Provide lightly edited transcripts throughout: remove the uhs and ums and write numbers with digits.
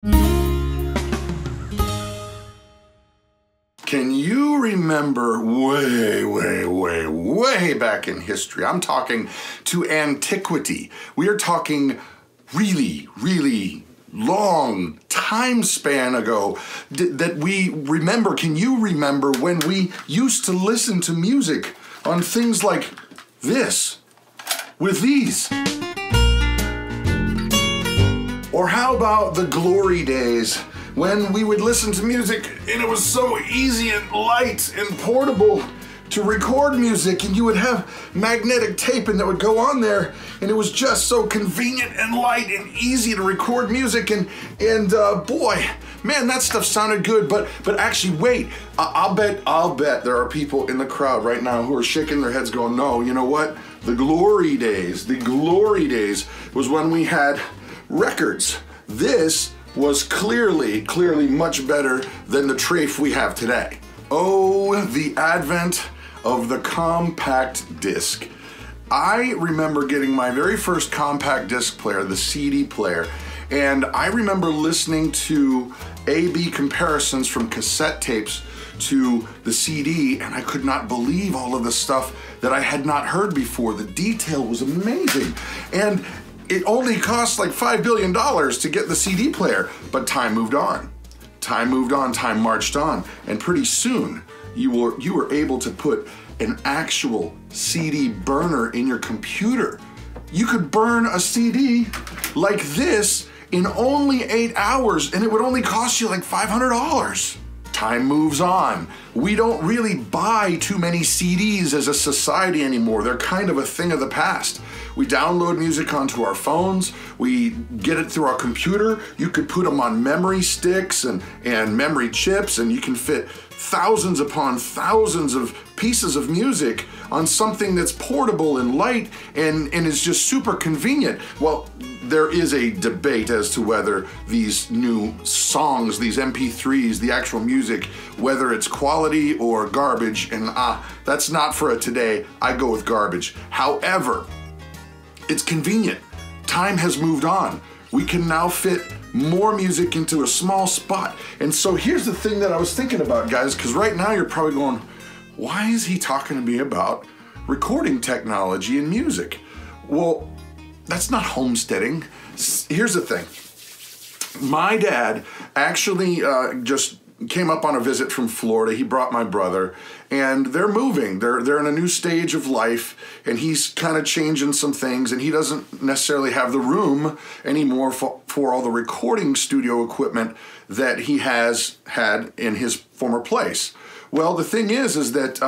Can you remember way back in history? I'm talking to antiquity. We are talking really long time span ago that we remember. Can you remember when we used to listen to music on things like this, with these? Or how about the glory days when we would listen to music and it was so easy and light and portable to record music, and you would have magnetic tape and that would go on there, and it was just so convenient and light and easy to record music, and boy, man, that stuff sounded good. But actually, wait, I'll bet there are people in the crowd right now who are shaking their heads going, no, you know what? The glory days was when we had records. This was clearly much better than the trafe we have today. Oh, the advent of the compact disc. I remember getting my very first compact disc player, the CD player, and I remember listening to A/B comparisons from cassette tapes to the CD, and I could not believe all of the stuff that I had not heard before. The detail was amazing, and it only cost like $5 billion to get the CD player, but time moved on. Time marched on, and pretty soon you were able to put an actual CD burner in your computer. You could burn a CD like this in only 8 hours, and it would only cost you like $500. Time moves on. We don't really buy too many CDs as a society anymore. They're kind of a thing of the past. We download music onto our phones. We get it through our computer. You could put them on memory sticks and memory chips, and you can fit thousands upon thousands of pieces of music on something that's portable and light and is just super convenient. Well, there is a debate as to whether these new songs, these MP3s, the actual music, whether it's quality or garbage, and that's not for today. I go with garbage. However, it's convenient. Time has moved on. We can now fit more music into a small spot. And so here's the thing that I was thinking about, guys, because right now you're probably going, why is he talking to me about recording technology and music? Well, that's not homesteading. Here's the thing. My dad actually just came up on a visit from Florida. He brought my brother, and they're moving. They're in a new stage of life, and he's kind of changing some things, and he doesn't necessarily have the room anymore for all the recording studio equipment that he has had in his former place. Well, the thing is that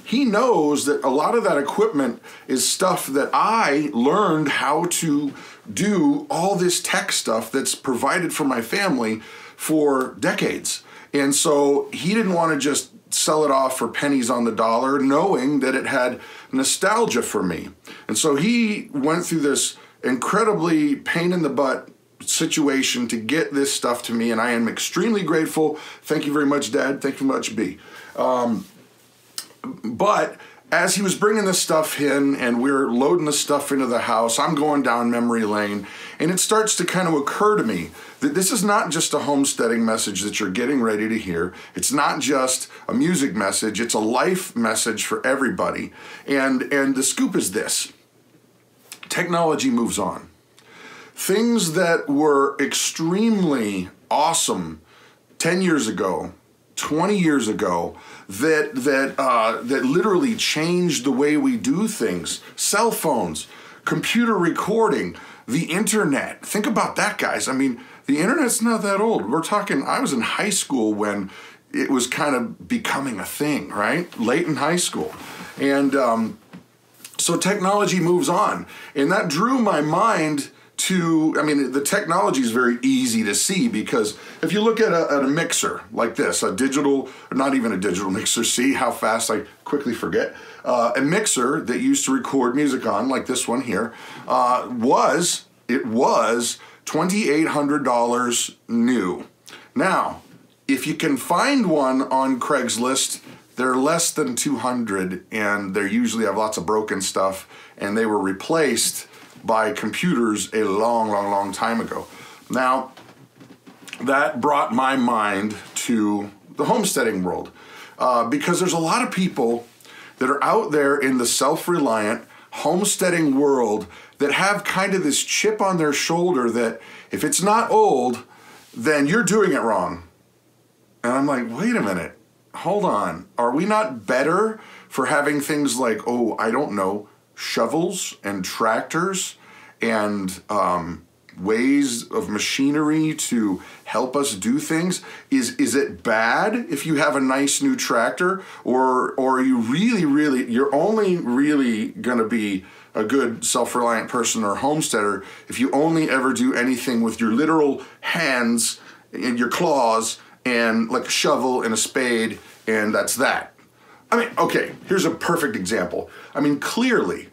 he knows that a lot of that equipment is stuff that I learned how to do, all this tech stuff that's provided for my family for decades. And so he didn't want to just sell it off for pennies on the dollar, knowing that it had nostalgia for me. And so he went through this incredibly pain in the butt situation to get this stuff to me, and I am extremely grateful. Thank you very much, Dad. Thank you very much, B. But as he was bringing this stuff in and we're loading the stuff into the house, I'm going down memory lane, and it starts to kind of occur to me that this is not just a homesteading message that you're getting ready to hear. It's not just a music message. It's a life message for everybody. And the scoop is this. Technology moves on. Things that were extremely awesome 10 years ago, 20 years ago, that literally changed the way we do things. Cell phones, computer recording, the internet. Think about that, guys. I mean, the internet's not that old. We're talking, I was in high school when it was kind of becoming a thing, right? Late in high school. And so technology moves on. And that drew my mind to, I mean, the technology is very easy to see, because if you look at a mixer like this, a digital, not even a digital mixer, see how fast I quickly forget, a mixer that used to record music on, like this one here, was $2,800 new. Now, if you can find one on Craigslist, they're less than 200, and they usually have lots of broken stuff, and they were replaced by computers a long time ago. Now, that brought my mind to the homesteading world. Because there's a lot of people that are out there in the self-reliant homesteading world that have kind of this chip on their shoulder that if it's not old, then you're doing it wrong. And I'm like, wait a minute, hold on. Are we not better for having things like, oh, I don't know, shovels and tractors and ways of machinery to help us do things? Is it bad if you have a nice new tractor, or are you you're only really gonna be a good self-reliant person or homesteader if you only ever do anything with your literal hands and your claws and like a shovel and a spade, and that's that? I mean, okay, here's a perfect example. I mean, clearly,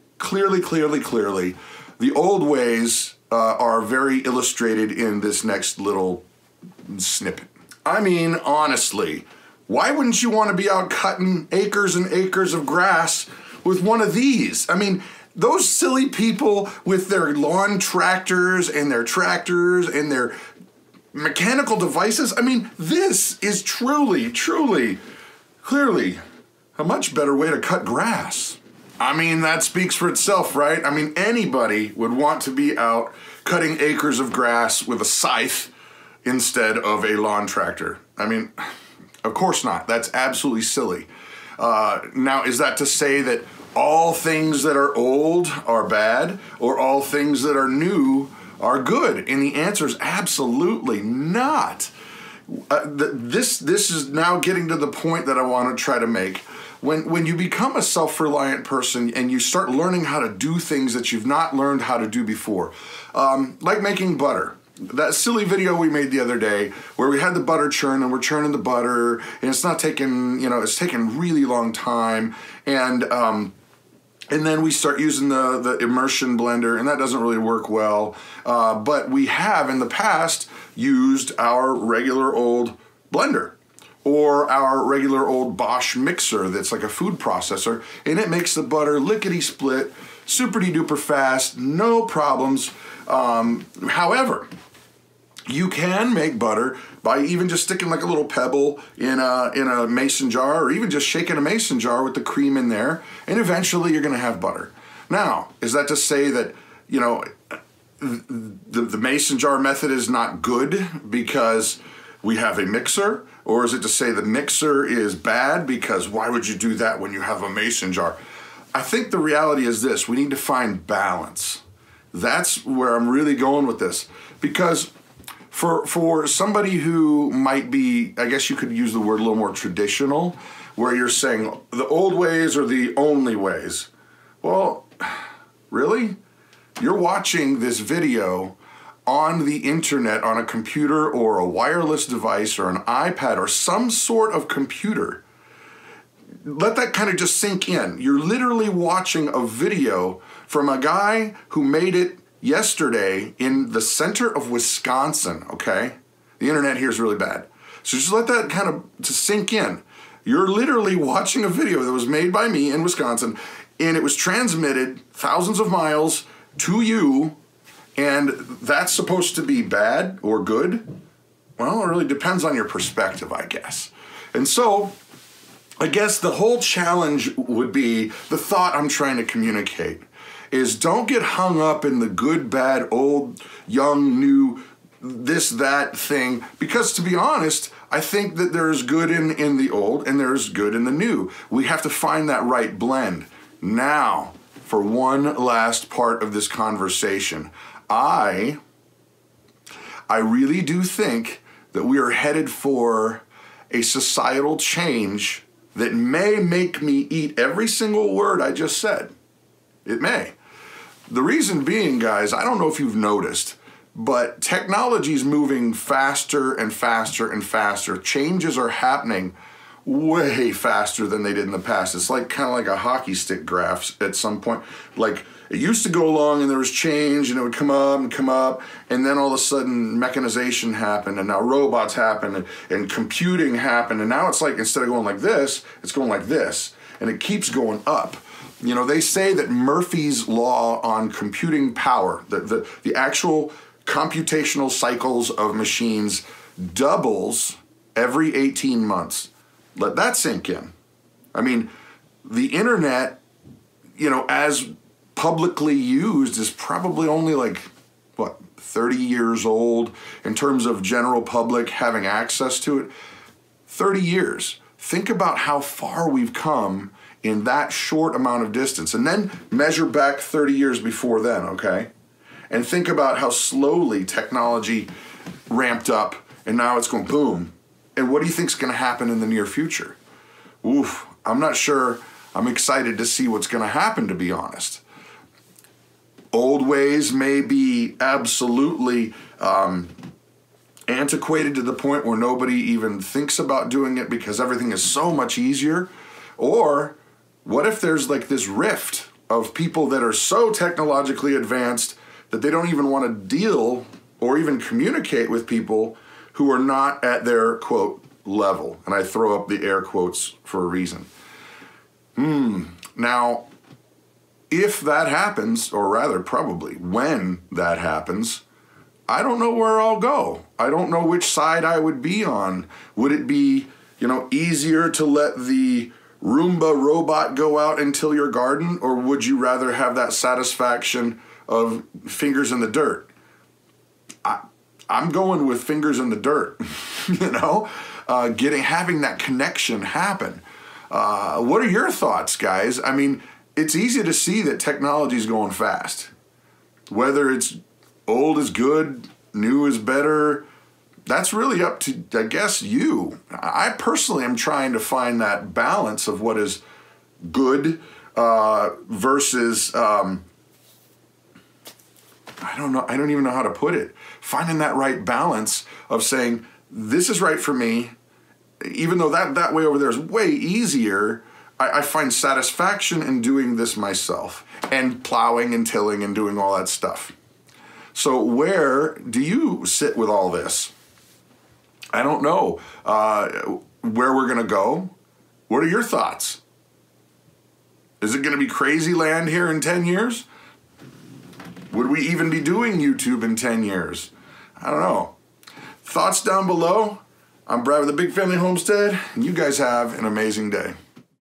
the old ways are very illustrated in this next little snippet. I mean, honestly, why wouldn't you want to be out cutting acres and acres of grass with one of these? I mean, those silly people with their lawn tractors and their mechanical devices, I mean, this is truly, clearly a much better way to cut grass. I mean, that speaks for itself, right? I mean, anybody would want to be out cutting acres of grass with a scythe instead of a lawn tractor. I mean, of course not. That's absolutely silly. Now, is that to say that all things that are old are bad, or all things that are new are good? And the answer is absolutely not. This is now getting to the point that I want to try to make. When you become a self-reliant person and you start learning how to do things that you've not learned how to do before, like making butter. That silly video we made the other day where we had the butter churn and we're churning the butter and it's not taking, it's taking really long time, and then we start using the immersion blender, and that doesn't really work well. But we have in the past used our regular old blender or our regular old Bosch mixer that's like a food processor, and it makes the butter lickety-split, super-de-duper fast, no problems. However, you can make butter by even just sticking like a little pebble in a mason jar, or even just shaking a mason jar with the cream in there, and eventually you're gonna have butter. Now, is that to say that, the mason jar method is not good because we have a mixer? Or is it to say the mixer is bad because why would you do that when you have a mason jar? I think the reality is this: we need to find balance. That's where I'm really going with this. Because for somebody who might be, I guess you could use the word a little more traditional, where you're saying the old ways are the only ways. Well, really? You're watching this video on the internet, on a computer or a wireless device or an iPad or some sort of computer. Let that kind of just sink in. You're literally watching a video from a guy who made it yesterday in the center of Wisconsin, okay? The internet here is really bad. So just let that kind of just sink in. You're literally watching a video that was made by me in Wisconsin, and it was transmitted thousands of miles to you, and that's supposed to be bad or good? Well, it really depends on your perspective, I guess. And so, I guess the whole challenge would be, the thought I'm trying to communicate is, don't get hung up in the good, bad, old, young, new, this, that thing. Because to be honest, I think that there's good in the old and there's good in the new. We have to find that right blend. Now, for one last part of this conversation, I really do think that we are headed for a societal change that may make me eat every single word I just said. It may. The reason being, guys, I don't know if you've noticed, but technology is moving faster and faster and faster. Changes are happening way faster than they did in the past. It's like kind of like a hockey stick graph at some point. Like, it used to go along and there was change and it would come up, and then all of a sudden mechanization happened, and now robots happened, and computing happened, and now it's like, instead of going like this, it's going like this, and it keeps going up. They say that Murphy's law on computing power, the actual computational cycles of machines doubles every 18 months. Let that sink in. I mean, the internet, you know, as publicly used is probably only like, what, 30 years old in terms of general public having access to it. 30 years. Think about how far we've come in that short amount of distance, and then measure back 30 years before then, okay? And think about how slowly technology ramped up, and now it's going boom. And what do you think is going to happen in the near future? Oof, I'm not sure. I'm excited to see what's going to happen, to be honest. Old ways may be absolutely antiquated to the point where nobody even thinks about doing it because everything is so much easier. Or what if there's like this rift of people that are so technologically advanced that they don't even want to deal or even communicate with people who are not at their, quote, level? And I throw up the air quotes for a reason. Now, if that happens, or rather probably when that happens, I don't know where I'll go. I don't know which side I would be on. Would it be, you know, easier to let the Roomba robot go out and till your garden, or would you rather have that satisfaction of fingers in the dirt? I'm going with fingers in the dirt, you know, having that connection happen. What are your thoughts, guys? I mean, it's easy to see that technology is going fast. Whether it's old is good, new is better, that's really up to, I guess, you. I personally am trying to find that balance of what is good versus, I don't know, I don't even know how to put it. Finding that right balance of saying, this is right for me, even though that way over there is way easier. I find satisfaction in doing this myself and plowing and tilling and doing all that stuff. So where do you sit with all this? I don't know where we're going to go. What are your thoughts? Is it going to be crazy land here in 10 years? Would we even be doing YouTube in 10 years? I don't know. Thoughts down below. I'm Brad with the Big Family Homestead, and you guys have an amazing day.